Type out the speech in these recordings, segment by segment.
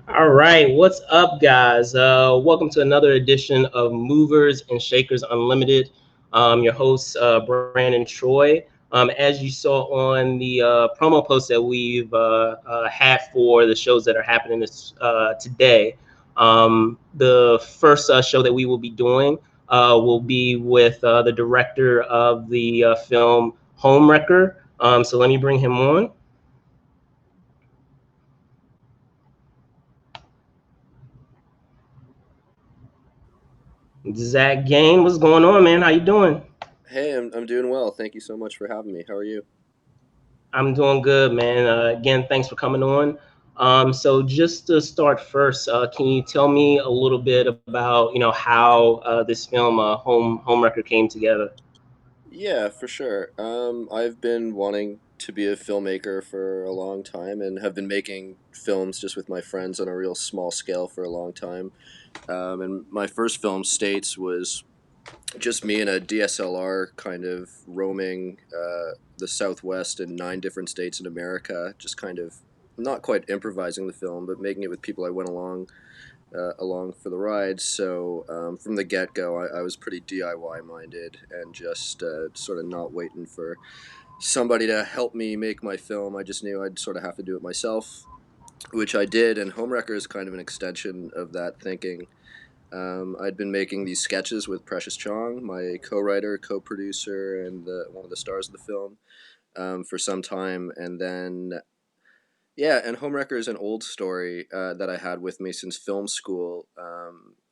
All right, what's up, guys? Welcome to another edition of Movers and Shakers Unlimited. Your host, Brandon Troy. As you saw on the promo post that we've had for the shows that are happening today, the first show that we will be doing will be with the director of the film Homewrecker. So let me bring him on. Zach Gayne, what's going on, man? How you doing? Hey, I'm doing well. Thank you so much for having me. How are you? I'm doing good, man. Again, thanks for coming on. So just to start first, can you tell me a little bit about how this film Homewrecker came together? Yeah, for sure. I've been wanting to be a filmmaker for a long time and have been making films just with my friends on a real small scale for a long time. And my first film, States, was just me in a DSLR kind of roaming the Southwest and 9 different states in America, just kind of not quite improvising the film, but making it with people I went along for the ride. So from the get go, I was pretty DIY minded and just sort of not waiting for somebody to help me make my film. I just knew I'd sort of have to do it myself, which I did. And Homewrecker is kind of an extension of that thinking. I'd been making these sketches with Precious Chong, my co-writer, co-producer, and one of the stars of the film, for some time, and then yeah, and Homewrecker is an old story that I had with me since film school.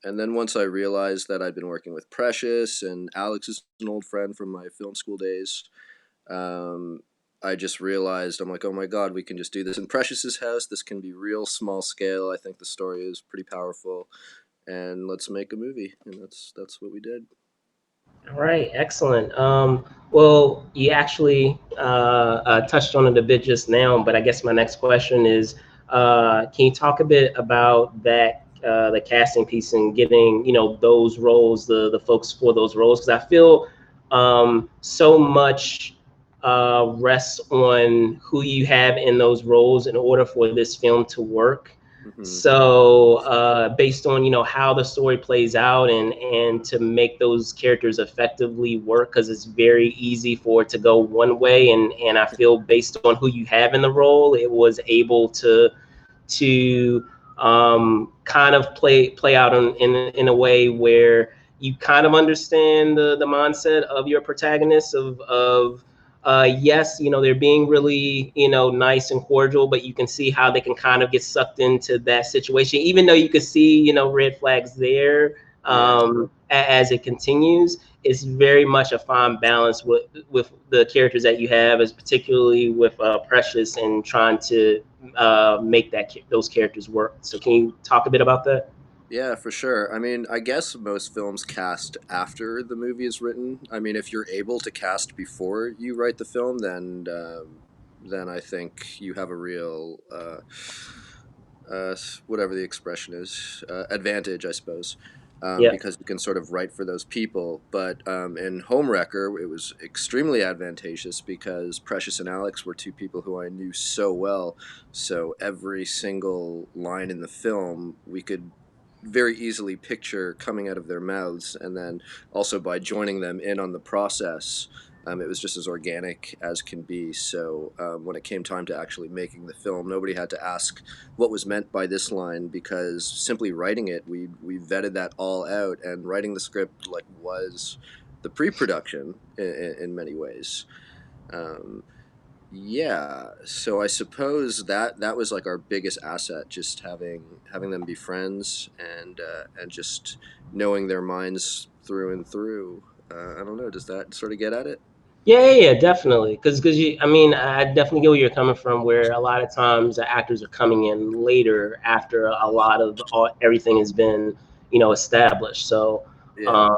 And then once I realized that I'd been working with Precious and Alex is an old friend from my film school days, um, I just realized I'm like, oh my god, we can just do this in Precious's house. This can be real small scale. I think the story is pretty powerful, and let's make a movie. And that's what we did. All right, excellent. Well, you actually touched on it a bit just now, but I guess my next question is, can you talk a bit about the casting piece and getting, those roles, the folks for those roles? Because I feel so much rests on who you have in those roles in order for this film to work. Hmm. So based on how the story plays out and to make those characters effectively work, because it's very easy for it to go one way, and I feel based on who you have in the role, it was able to kind of play out in a way where you kind of understand the mindset of your protagonist of yes, they're being really, nice and cordial, but you can see how they can kind of get sucked into that situation, even though you can see, red flags there Yeah. as it continues. It's very much a fine balance with the characters that you have, as particularly with Precious and trying to make those characters work. So can you talk a bit about that? Yeah, for sure. I mean, I guess most films cast after the movie is written. I mean, if you're able to cast before you write the film, then I think you have a real whatever the expression is, advantage, I suppose, Yeah. because you can sort of write for those people. But in Homewrecker, it was extremely advantageous because Precious and Alex were two people who I knew so well. So every single line in the film, we could very easily picture coming out of their mouths, and then also by joining them in on the process, it was just as organic as can be. So when it came time to actually making the film, nobody had to ask what was meant by this line because simply writing it, we vetted that all out, and writing the script like was the pre-production in many ways. Um, yeah, so I suppose that was like our biggest asset, just having them be friends and just knowing their minds through and through. I don't know. Does that sort of get at it? Yeah, definitely. Because I mean, I definitely get where you're coming from. Where a lot of times the actors are coming in later after a lot of everything has been, established. So, Yeah,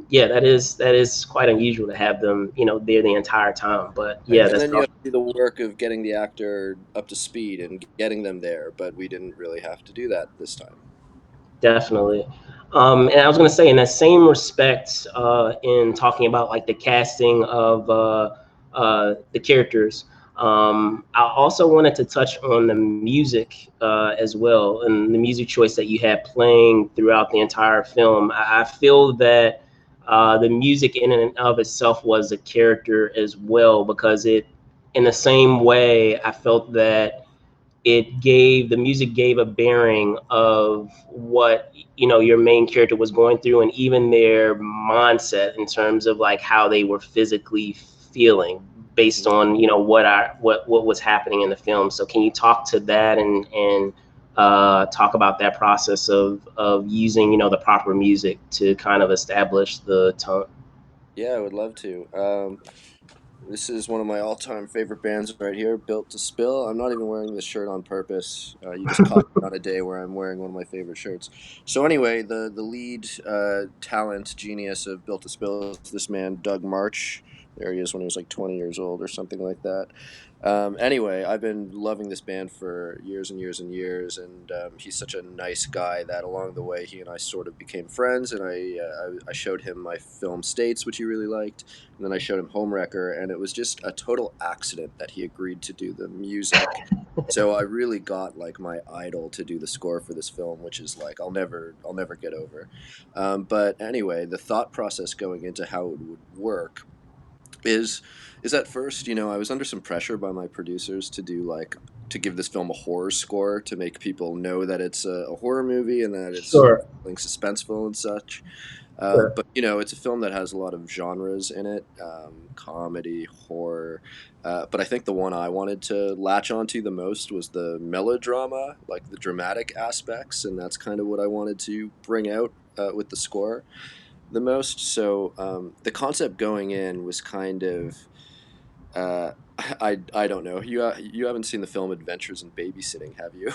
yeah, that is quite unusual to have them, there the entire time. But and, yeah, and that's then you have to do the work of getting the actor up to speed and getting them there. But we didn't really have to do that this time. definitely. And I was going to say, in that same respect, in talking about like the casting of the characters, I also wanted to touch on the music as well, and the music choice that you had playing throughout the entire film. I feel that the music in and of itself was a character as well, because it, in the same way, I felt that the music gave a bearing of what, you know, your main character was going through, and even their mindset in terms of like how they were physically feeling based on, you know, what was happening in the film. So can you talk to that, and talk about that process of using, you know, the proper music to kind of establish the tone? Yeah, I would love to. This is one of my all-time favorite bands right here, Built to Spill. I'm not even wearing this shirt on purpose. You just caught me on a day where I'm wearing one of my favorite shirts. So anyway, the lead talent genius of Built to Spill is this man, Doug March. There he is when he was like 20 years old or something like that. Anyway, I've been loving this band for years and years and years, and he's such a nice guy that along the way he and I sort of became friends, and I showed him my film States, which he really liked, and then I showed him Homewrecker, and it was just a total accident that he agreed to do the music. So I really got like my idol to do the score for this film, which is like I'll never get over. But anyway, the thought process going into how it would work is is at first, you know, I was under some pressure by my producers to do like to give this film a horror score to make people know that it's a horror movie and that it's Sure, like suspenseful and such. sure. But you know, it's a film that has a lot of genres in it, comedy, horror. But I think the one I wanted to latch onto the most was the melodrama, like the dramatic aspects, and that's kind of what I wanted to bring out with the score the most. So the concept going in was kind of uh, I don't know. You haven't seen the film Adventures in Babysitting, have you?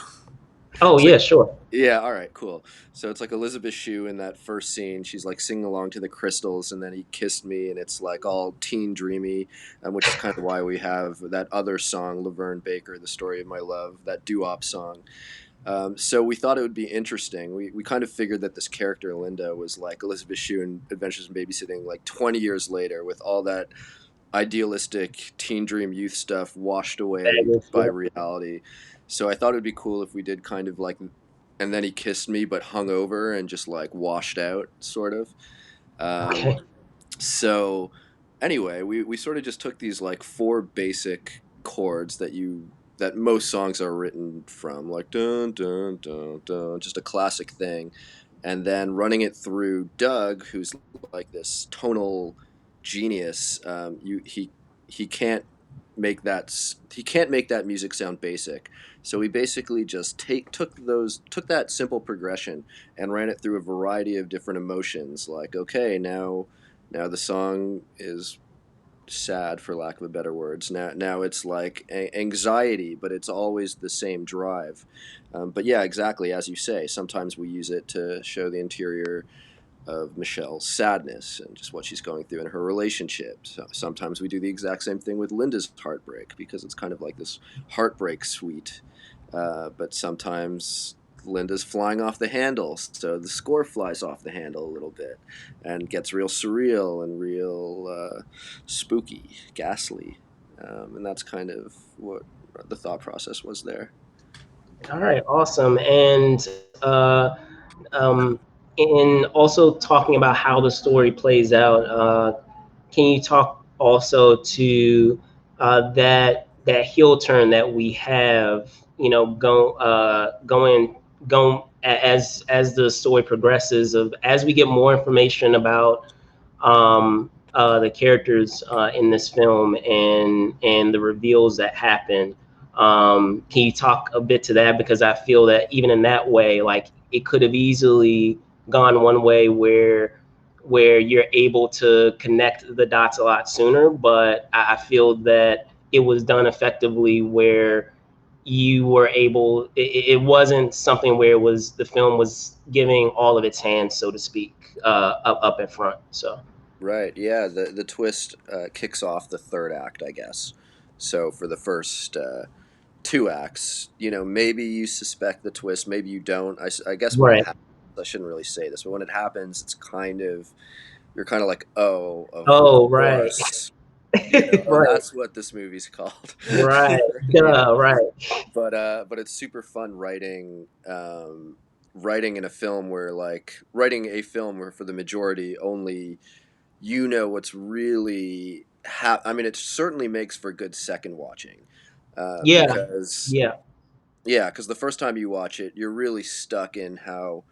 Oh It's like yeah, sure. yeah, all right, cool. So it's like Elizabeth Shue in that first scene. She's like singing along to the Crystals, and then he kissed me, and it's like all teen dreamy, which is kind of why we have that other song, Laverne Baker, "The Story of My Love," that doo-wop song. So we thought it would be interesting. We kind of figured that this character Linda was like Elizabeth Shue in Adventures in Babysitting, like 20 years later, with all that idealistic teen dream youth stuff washed away That is, by yeah. reality. So I thought it'd be cool if we did kind of like, and then he kissed me, but hung over and just like washed out, sort of. Um, Okay. so anyway, we sort of just took these like four basic chords that most songs are written from, like dun dun dun dun, just a classic thing, and then running it through Doug, who's like this tonal genius. He can't he can't make that music sound basic. So we basically just took that simple progression and ran it through a variety of different emotions. Like, okay, now the song is sad, for lack of a better words. Now it's like anxiety, but it's always the same drive. But yeah, exactly as you say. Sometimes we use it to show the interior of Michelle's sadness and just what she's going through in her relationship. So sometimes we do the exact same thing with Linda's heartbreak because it's kind of like this heartbreak suite. But sometimes Linda's flying off the handle, so the score flies off the handle a little bit and gets real surreal and real spooky, ghastly. And that's kind of what the thought process was there. All right, awesome. And uh, um, in also talking about how the story plays out, can you talk also to that heel turn that we have, you know, going as the story progresses, of as we get more information about the characters in this film, and the reveals that happen. Can you talk a bit to that? Because I feel that even in that way, like it could have easily gone one way where you're able to connect the dots a lot sooner, but I feel that it was done effectively where you were able, it wasn't something where it was the film was giving all of its hands, so to speak, up in front. So Right. Yeah. The twist kicks off the third act, I guess. So for the first two acts, you know, maybe you suspect the twist, maybe you don't. I guess when it right. happens, I shouldn't really say this, but when it happens, it's kind of you're kind of like, oh, Oh, right. course. Oh, Right, that's what this movie's called. right, right. But it's super fun writing writing in a film where like writing a film where for the majority only you know what's really I mean, it certainly makes for good second watching, Yeah, because yeah. yeah, because the first time you watch it, you're really stuck in how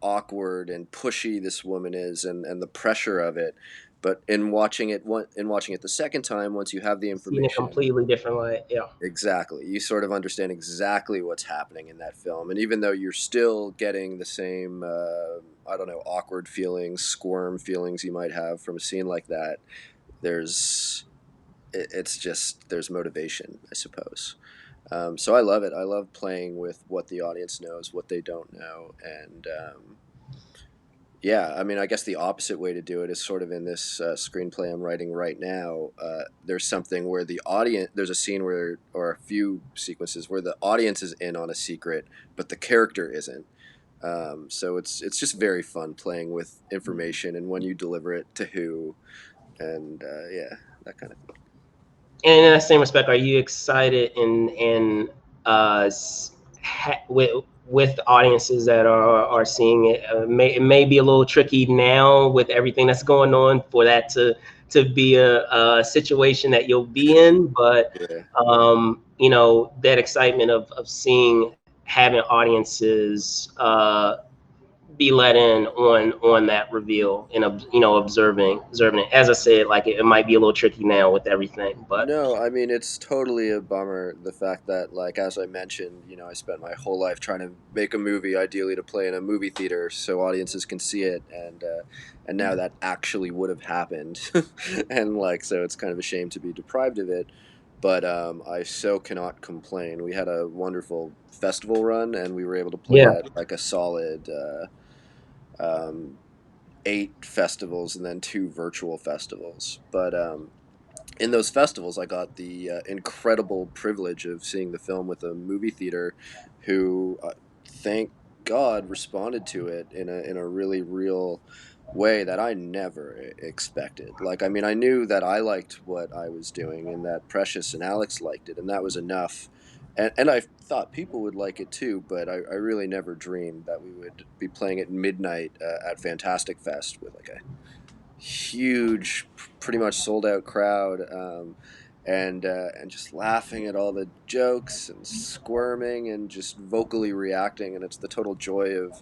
awkward and pushy this woman is, and the pressure of it. But in watching it the second time, once you have the Seen a information, completely different light. Yeah. exactly, you sort of understand exactly what's happening in that film. And even though you're still getting the same, I don't know, awkward feelings, squirm feelings you might have from a scene like that, there's it's just there's motivation, I suppose. So I love it. I love playing with what the audience knows, what they don't know, and yeah, I mean, I guess the opposite way to do it is sort of in this screenplay I'm writing right now. There's something where there's a scene where, or a few sequences where the audience is in on a secret, but the character isn't. So it's just very fun playing with information and when you deliver it to who, and yeah, that kind of thing. And in that same respect, are you excited uh, with audiences that are seeing it? It may be a little tricky now with everything that's going on for that to be a situation that you'll be in, but Yeah. that excitement of seeing having audiences be let in on that reveal and observing it. As I said, like it might be a little tricky now with everything, but No, I mean it's totally a bummer the fact that like as I mentioned, I spent my whole life trying to make a movie ideally to play in a movie theater so audiences can see it, and now that actually would have happened. And like so it's kind of a shame to be deprived of it, but I so cannot complain. We had a wonderful festival run and we were able to play yeah, at like a solid um, 8 festivals and then 2 virtual festivals. But in those festivals, I got the incredible privilege of seeing the film with a movie theater, who, thank God, responded to it in a really real way that I never expected. Like, I mean, I knew that I liked what I was doing, and that Precious and Alex liked it, and that was enough. And I thought people would like it too, but I really never dreamed that we would be playing at midnight at Fantastic Fest with like a huge, pretty much sold out crowd, and just laughing at all the jokes and squirming and just vocally reacting. And it's the total joy of.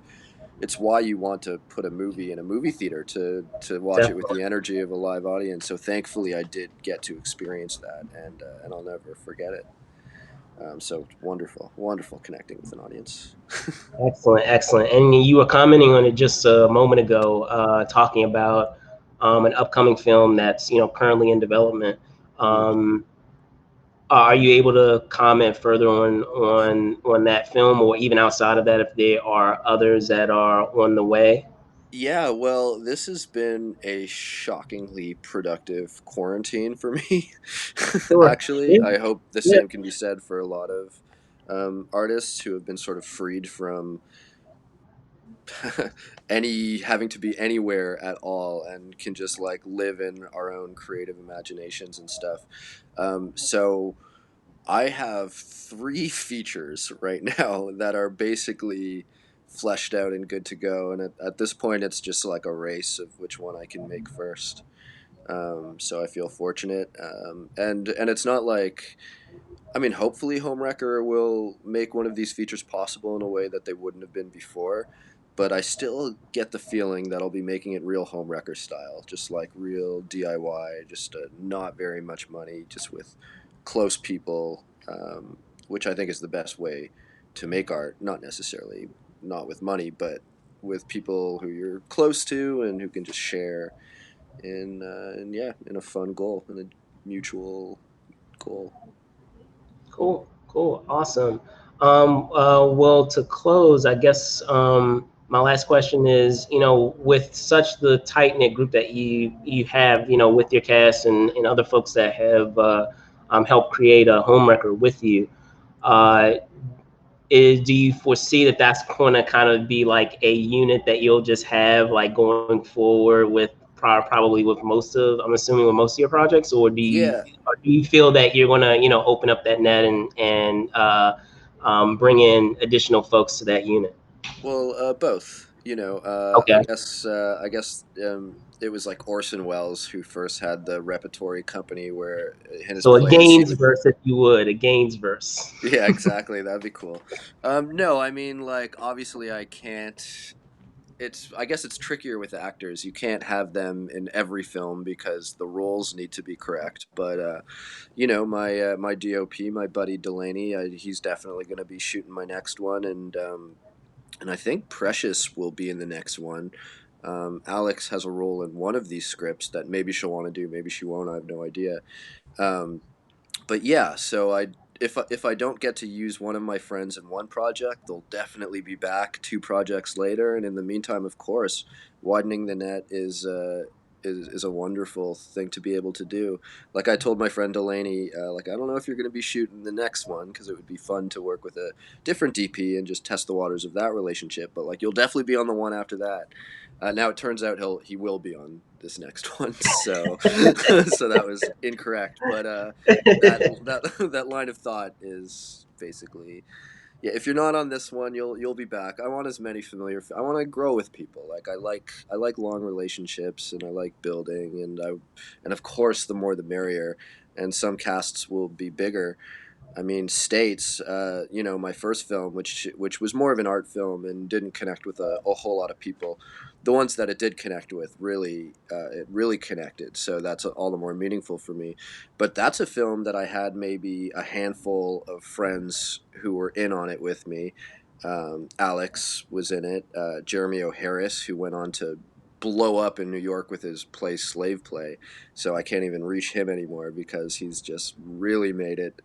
It's why you want to put a movie in a movie theater to watch it with definitely. the energy of a live audience. So thankfully, I did get to experience that, and I'll never forget it. So wonderful, wonderful connecting with an audience. Excellent, excellent. And you were commenting on it just a moment ago, talking about an upcoming film that's currently in development. Hmm. Um, are you able to comment further on that film, or even outside of that, if there are others that are on the way? Yeah, well, this has been a shockingly productive quarantine for me. Sure. Actually, Yeah. I hope the Yeah. same can be said for a lot of artists who have been sort of freed from any having to be anywhere at all and can just like live in our own creative imaginations and stuff. So I have 3 features right now that are basically fleshed out and good to go. And at this point, it's just like a race of which one I can make first. So I feel fortunate, and it's not like, I mean, hopefully Homewrecker will make one of these features possible in a way that they wouldn't have been before. But I still get the feeling that I'll be making it real Homewrecker style, just like real DIY, just not very much money, just with close people, which I think is the best way to make art. Not necessarily not with money, but with people who you're close to and who can just share in yeah, in a fun goal, in a mutual goal. Cool, cool, awesome. Well, to close, I guess my last question is, with such the tight knit group that you have, with your cast and other folks that have helped create a home record with you, uh, do you foresee that that's going to kind of be like a unit that you'll just have like going forward with probably with I'm assuming with most of your projects, Yeah. or do you feel that you're gonna, open up that net and bring in additional folks to that unit? Well, both. Okay. I guess it was like Orson Welles who first had the repertory company where in his So a plays he Gaines would. verse, if you would, a Gaines verse. Yeah, exactly. That'd be cool. No, I mean, like, obviously, I can't. I guess it's trickier with actors. You can't have them in every film because the roles need to be correct. But my DOP, my buddy Delaney, he's definitely going to be shooting my next one, and I think Precious will be in the next one. Alex has a role in one of these scripts that maybe she'll want to do, maybe she won't. I have no idea. Um, but yeah, so if I don't get to use one of my friends in one project, they'll definitely be back 2 projects later. And in the meantime, of course, widening the net is a wonderful thing to be able to do. Like I told my friend Delaney, like I don't know if you're going to be shooting the next one because it would be fun to work with a different DP and just test the waters of that relationship. But like you'll definitely be on the one after that. Now it turns out he will be on this next one, so so that was incorrect. But that line of thought is basically, yeah, if you're not on this one, you'll be back. I want as many I want to grow with people. Like I like long relationships and I like building, and of course the more the merrier. And some casts will be bigger. I mean, States, my first film, which was more of an art film and didn't connect with a whole lot of people. The ones that it did connect with it really connected. So that's all the more meaningful for me. But that's a film that I had maybe a handful of friends who were in on it with me. Alex was in it. Jeremy O'Harris, who went on to blow up in New York with his play Slave Play. So I can't even reach him anymore because he's just really made it.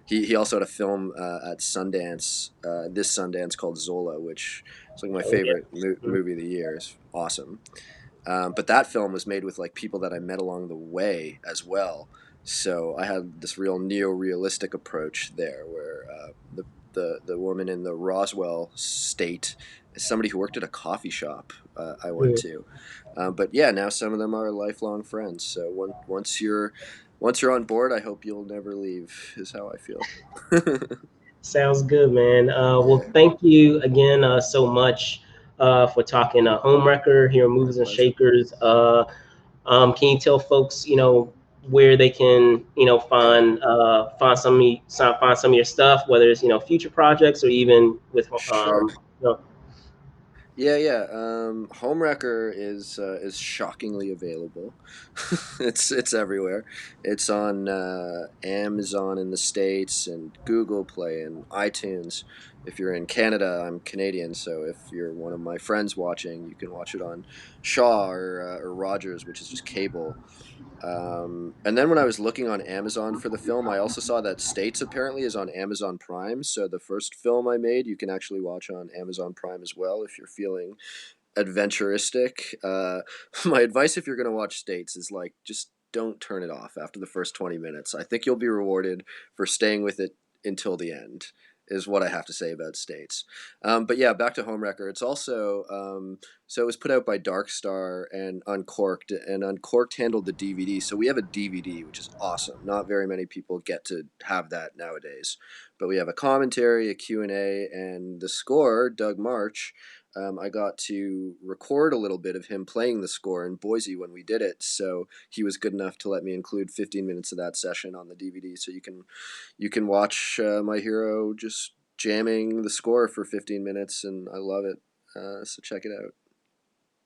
He also had a film at Sundance, this Sundance called Zola, which is like my Oh favorite yeah. movie of the year. It's awesome. But that film was made with like people that I met along the way as well. So I had this real neo-realistic approach there, where the woman in the Roswell state is somebody who worked at a coffee shop I went Mm. to. But yeah, now some of them are lifelong friends. So once you're on board, I hope you'll never leave. Is how I feel. Sounds good, man. Well, Yeah, thank you again so much for talking Homewrecker here, my Movers and pleasure. Shakers. Can you tell folks, where they can, Yeah, find some of your stuff, whether it's, future projects or even with, sure. you know, Yeah. Homewrecker is shockingly available. It's everywhere. It's on Amazon in the States and Google Play and iTunes. If you're in Canada, I'm Canadian, so if you're one of my friends watching, you can watch it on Shaw or Rogers, which is just cable. And then when I was looking on Amazon for the film, I also saw that States apparently is on Amazon Prime. So the first film I made, you can actually watch on Amazon Prime as well if you're feeling adventuristic. My advice if you're going to watch States is like just don't turn it off after the first 20 minutes. I think you'll be rewarded for staying with it until the end. Is what I have to say about States. But yeah, back to Homewrecker. It's also so it was put out by Dark Star and Uncorked, and Uncorked handled the DVD. So we have a DVD, which is awesome. Not very many people get to have that nowadays. But we have a commentary, a Q&A, and the score, Doug March. I got to record a little bit of him playing the score in Boise when we did it. So he was good enough to let me include 15 minutes of that session on the DVD. So you can watch my hero just jamming the score for 15 minutes, and I love it. So check it out.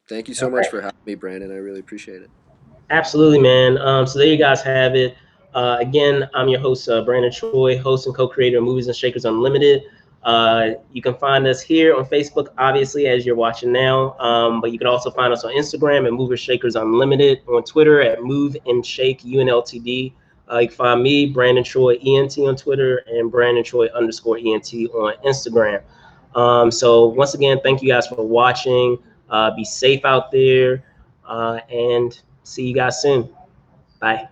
Thank you so all much right. for having me, Brandon. I really appreciate it. Absolutely, man. So there you guys have it. Again, I'm your host, Brandon Troy, host and co-creator of Movies and Shakers Unlimited. You can find us here on Facebook, obviously, as you're watching now. But you can also find us on Instagram at Movers Shakers Unlimited, on Twitter at Move and Shake UNLTD. You can find me, Brandon Troy ENT on Twitter, and Brandon Troy _ENT on Instagram. So once again, thank you guys for watching. Be safe out there, and see you guys soon. Bye.